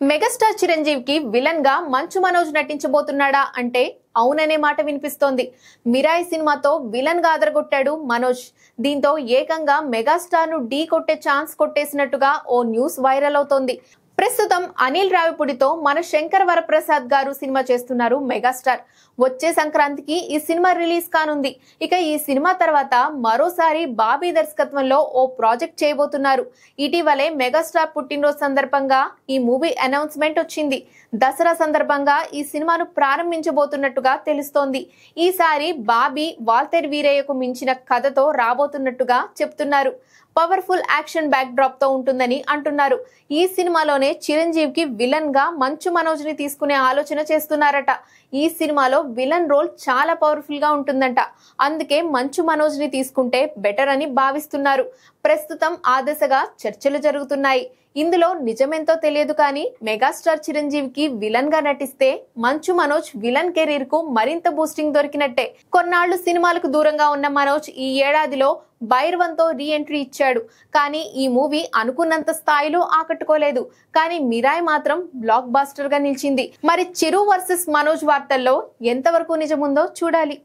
Megastar చిరంజీవికి villain గా మంచు మనోజ్ నటించబోతున్నాడా అంటే అవుననే మాట వినిపిస్తోంది. మిరాయి సినిమాతో విలన్ గా అదరగొట్టాడు మనోజ్. దీంతో ఏకంగా మెగాస్టార్ ను ఢీ కొట్టే ఛాన్స్ కొట్టేసినట్టుగా ఓ న్యూస్ వైరల్ అవుతోంది. ప్రస్తుతం అనిల్ రావిపూడితో మన శంకర్ వరప్రసాద్ గారు సినిమా చేస్తున్నారు మెగాస్టార్. వచ్చే సంక్రాంతికి ఈ సినిమా రిలీజ్ కానుంది. ఇక ఈ సినిమా తర్వాత మరోసారి బాబీ దర్శకత్వంలో ఓ ప్రాజెక్ట్ చేయబోతున్నారు. ఇటీవలే మెగాస్టార్ పుట్టినరోజు సందర్భంగా ఈ మూవీ అనౌన్స్మెంట్ వచ్చింది. దసరా సందర్భంగా ఈ సినిమాను ప్రారంభించబోతున్నట్టుగా తెలుస్తోంది. ఈసారి బాబీ వాల్తేర్ వీరయ్యకు మించిన కథతో రాబోతున్నట్టుగా చెప్తున్నారు. పవర్ఫుల్ యాక్షన్ బ్యాక్ డ్రాప్ తో ఉంటుందని అంటున్నారు. ఈ సినిమాలోనే చిరంజీవికి విలన్ గా మంచు మనోజ్ ని తీసుకునే ఆలోచన చేస్తున్నారట. ఈ సినిమాలో విలన్ రోల్ చాలా పవర్ఫుల్ గా ఉంటుందంట. అందుకే మంచు మనోజ్ ని తీసుకుంటే బెటర్ అని భావిస్తున్నారు. ప్రస్తుతం ఆ దిశగా చర్చలు జరుగుతున్నాయి. ఇందులో నిజమెంతో తెలియదు కానీ మెగాస్టార్ చిరంజీవికి విలన్ గా నటిస్తే మంచు మనోజ్ విలన్ కెరీర్ కు మరింత బూస్టింగ్ దొరికినట్టే. కొన్నాళ్లు సినిమాలకు దూరంగా ఉన్న మనోజ్ ఈ ఏడాదిలో భైరవంతో రీ ఎంట్రీ ఇచ్చాడు. కానీ ఈ మూవీ అనుకున్నంత స్థాయిలో ఆకట్టుకోలేదు. కానీ మిరాయి మాత్రం బ్లాక్ బాస్టర్ గా నిలిచింది. మరి చిరు వర్సెస్ మనోజ్ వార్తల్లో ఎంతవరకు నిజముందో చూడాలి.